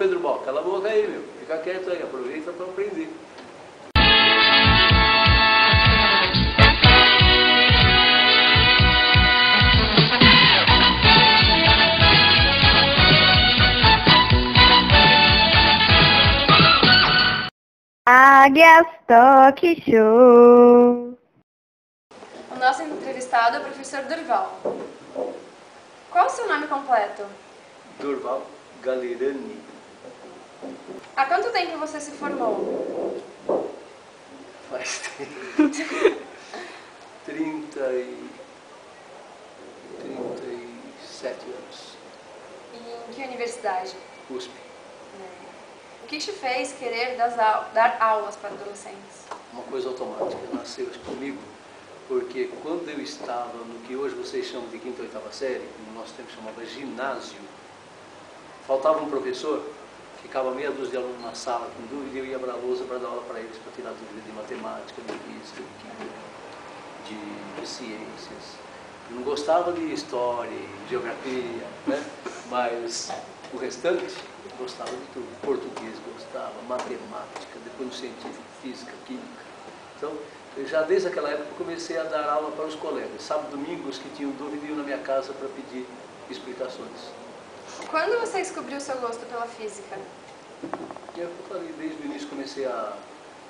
Pedro Bal, cala a boca aí, meu. Fica quieto aí, aproveita para aprender. Águias Talk Show. O nosso entrevistado é o professor Durval. Qual o seu nome completo? Durval Galerani. Há quanto tempo você se formou? Faz tempo. 37 anos. E em que universidade? USP. O que te fez querer dar aulas para adolescentes? Uma coisa automática, nasceu comigo, porque quando eu estava no que hoje vocês chamam de quinta ou oitava série, no nosso tempo chamava ginásio, faltava um professor, ficava meia dúzia de alunos na sala com dúvida e eu ia para a lousa para dar aula para eles, para tirar dúvida de matemática, de física, de química, de ciências. Eu não gostava de história, geografia, né? Mas o restante gostava de tudo. Português gostava, matemática, depois no científico, física, química. Então, eu já desde aquela época comecei a dar aula para os colegas. Sábado e domingo, os que tinham dúvida iam na minha casa para pedir explicações. Quando você descobriu o seu gosto pela física? Eu falei, desde o início comecei a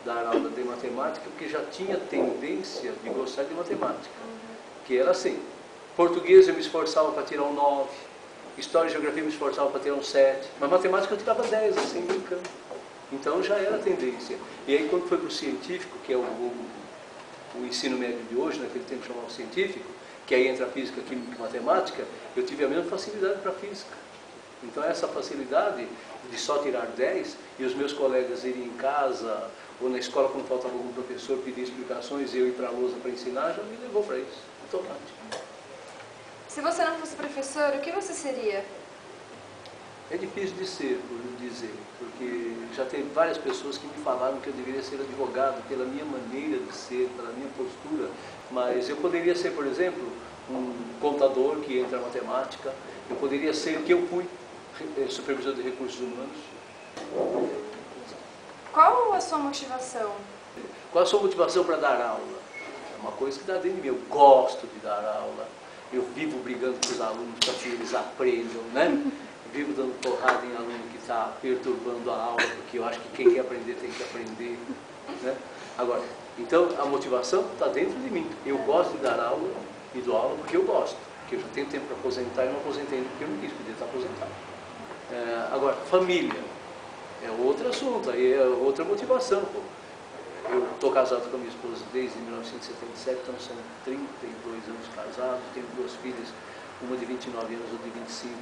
dar aula de matemática, porque já tinha tendência de gostar de matemática. Que era assim, português eu me esforçava para tirar um 9, história e geografia eu me esforçava para tirar um 7, mas matemática eu tirava 10, assim, brincando. Então já era tendência. E aí quando foi para o científico, que é o ensino médio de hoje, naquele tempo chamava científico, que aí entra física, química e matemática, eu tive a mesma facilidade para física. Então essa facilidade de só tirar 10 e os meus colegas irem em casa ou na escola quando faltava algum professor pedir explicações e eu ir para a lousa para ensinar, já me levou para isso, automático. Se você não fosse professor, o que você seria? É difícil de ser, por dizer, porque já teve várias pessoas que me falaram que eu deveria ser advogado pela minha maneira de ser, pela minha postura, mas eu poderia ser, por exemplo, um contador que entra na matemática, eu poderia ser, que eu fui, supervisor de recursos humanos. Qual a sua motivação? Qual a sua motivação para dar aula? É uma coisa que dá dentro de mim, eu gosto de dar aula, eu vivo brigando com os alunos para que eles aprendam, né? Vivo dando porrada em aluno que está perturbando a aula, porque eu acho que quem quer aprender tem que aprender, né? Agora, então a motivação está dentro de mim. Eu gosto de dar aula e dou aula porque eu gosto, porque eu já tenho tempo para aposentar e não aposentei porque eu não quis, podia estar aposentado. Agora, família é outro assunto, aí é outra motivação. Pô. Eu estou casado com a minha esposa desde 1977, então são 32 anos casados, tenho duas filhas, uma de 29 anos, outra de 25.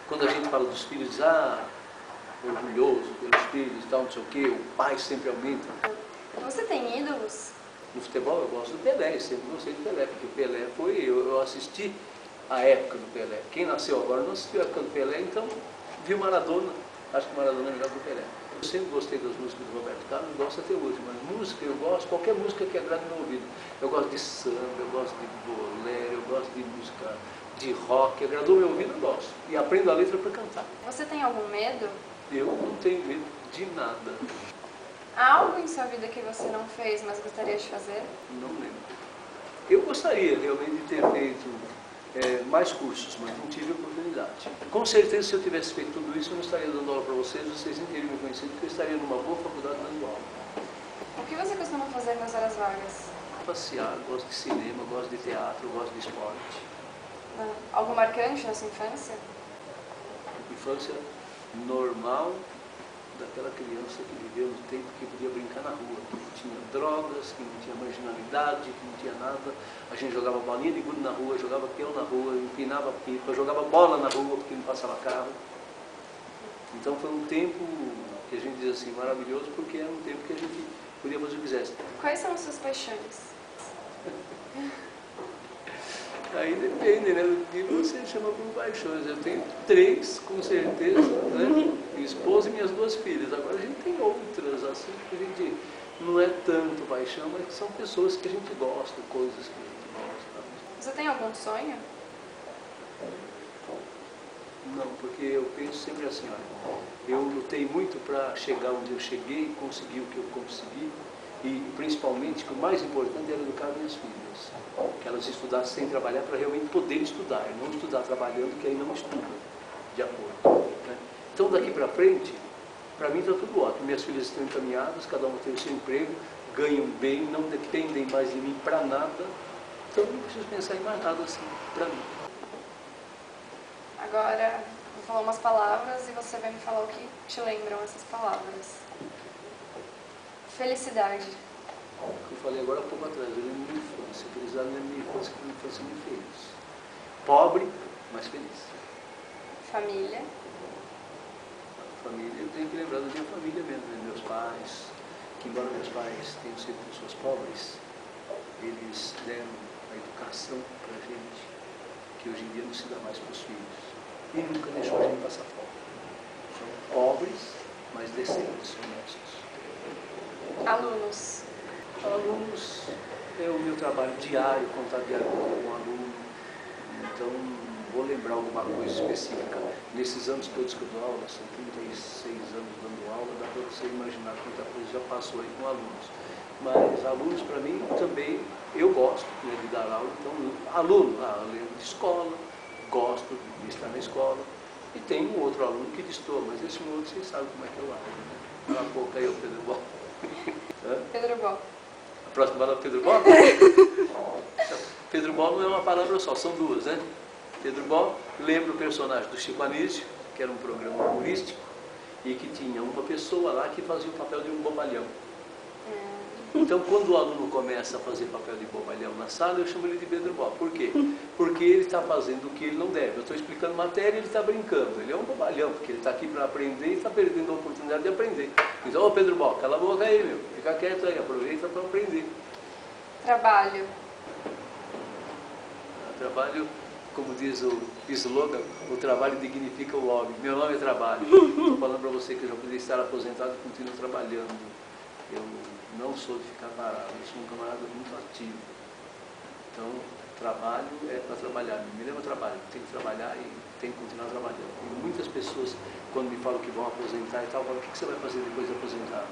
Quando a gente fala dos filhos, diz, orgulhoso pelos filhos e tal, não sei o quê, o pai sempre aumenta. Você tem ídolos? No futebol eu gosto do Pelé, eu sempre gostei do Pelé, porque o Pelé foi, eu assisti a época do Pelé. Quem nasceu agora não assistiu a época do Pelé, então viu Maradona, acho que Maradona é melhor que o Pelé. Eu sempre gostei das músicas do Roberto Carlos, gosto até hoje, mas música eu gosto, qualquer música que agrade meu ouvido. Eu gosto de samba, eu gosto de bolero, eu gosto de música de rock, agradou meu ouvido, eu gosto. E aprendo a letra para cantar. Você tem algum medo? Eu não tenho medo de nada. Há algo em sua vida que você não fez, mas gostaria de fazer? Não lembro. Eu gostaria realmente de ter feito mais cursos, mas não tive oportunidade. Com certeza, se eu tivesse feito tudo isso, eu não estaria dando aula para vocês não teriam me conhecido, porque eu estaria numa boa faculdade dando aula. O que você costuma fazer nas horas vagas? Passear, gosto de cinema, gosto de teatro, gosto de esporte. Algo marcante na sua infância? Infância normal daquela criança que viveu no tempo que podia brincar na rua, que não tinha drogas, que não tinha marginalidade, que não tinha nada. A gente jogava bolinha de gude na rua, jogava peão na rua, empinava pipa, jogava bola na rua porque não passava carro. Então foi um tempo que a gente diz assim, maravilhoso, porque era um tempo que a gente podia fazer o que quisesse. Quais são as suas paixões? Aí depende, né, do que você chama por paixões. Eu tenho 3, com certeza, né? Minha esposa e minhas 2 filhas. Agora a gente tem outras, assim, que a gente não é tanto paixão, mas que são pessoas que a gente gosta, coisas que a gente gosta. Você tem algum sonho? Não, porque eu penso sempre assim, olha, eu lutei muito para chegar onde eu cheguei, conseguir o que eu consegui, e principalmente, que o mais importante era educar minhas filhas, que elas estudassem sem trabalhar para realmente poder estudar, e não estudar trabalhando, que aí não estuda, de acordo. Né? Então, daqui para frente, para mim está tudo ótimo. Minhas filhas estão encaminhadas, cada uma tem o seu emprego, ganham bem, não dependem mais de mim para nada, então não preciso pensar em mais nada assim, para mim. Agora, vou falar umas palavras e você vai me falar o que te lembram essas palavras. Felicidade. O que eu falei agora há pouco atrás, eu lembro minha infância. Felicidade não é minha infância, porque minha infância é muito feliz. Pobre, mas feliz. Família. Família, eu tenho que lembrar da minha família mesmo, né? Meus pais, que embora meus pais tenham sido pessoas pobres, eles deram a educação para a gente, que hoje em dia não se dá mais para os filhos. E nunca deixou a gente passar fome. São pobres, mas decentes, honestos. Alunos. Alunos, é o meu trabalho diário, contar diário com um aluno. Então, vou lembrar alguma coisa específica. Nesses anos todos que eu dou aula, são 36 anos dando aula, dá para você imaginar quanta coisa já passou aí com alunos. Mas alunos, para mim, também, eu gosto, né, de dar aula. Então, aluno, eu lembro de escola, gosto de estar na escola. E tem um outro aluno que destoa, mas esse outro, vocês sabem como é que eu acho. Né? Cala a boca aí, Pedro Bó. Pedro Bó. A próxima palavra é Pedro Bó? Pedro Bó não é uma palavra só, são duas, né? Pedro Bó lembra o personagem do Chico Anísio, que era um programa humorístico, e que tinha uma pessoa lá que fazia o papel de um bobalhão. Então, quando o aluno começa a fazer papel de bobalhão na sala, eu chamo ele de Pedro Bó. Por quê? Porque ele está fazendo o que ele não deve. Eu estou explicando matéria e ele está brincando. Ele é um bobalhão, porque ele está aqui para aprender e está perdendo a oportunidade de aprender. Então, ô Pedro Bó, cala a boca aí, meu. Fica quieto aí, aproveita para aprender. Trabalho. Trabalho, como diz o slogan, o trabalho dignifica o homem. Meu nome é trabalho. Estou falando para você que eu já poderia estar aposentado e continuo trabalhando. Eu não sou de ficar parado, eu sou um camarada muito ativo. Então, trabalho é para trabalhar. Me lembra trabalho, tem que trabalhar e tem que continuar trabalhando. E muitas pessoas, quando me falam que vão aposentar e tal, falam, o que você vai fazer depois de aposentado?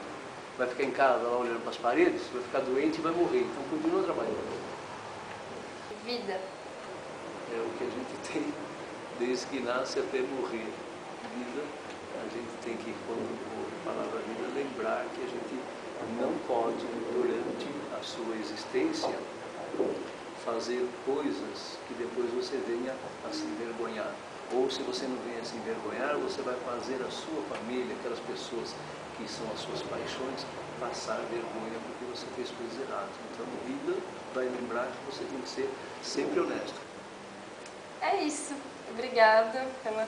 Vai ficar em casa lá olhando para as paredes? Vai ficar doente e vai morrer. Então, continua trabalhando. Vida. É o que a gente tem desde que nasce até morrer. Vida, a gente tem que, quando for a palavra vida, lembrar que a gente não pode, durante a sua existência, fazer coisas que depois você venha a se envergonhar. Ou se você não venha a se envergonhar, você vai fazer a sua família, aquelas pessoas que são as suas paixões, passar vergonha porque você fez coisas erradas. Então, vida vai lembrar que você tem que ser sempre honesto. É isso. Obrigada pelo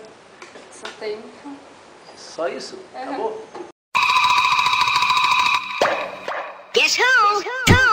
seu tempo. Só isso? Acabou? Guess who?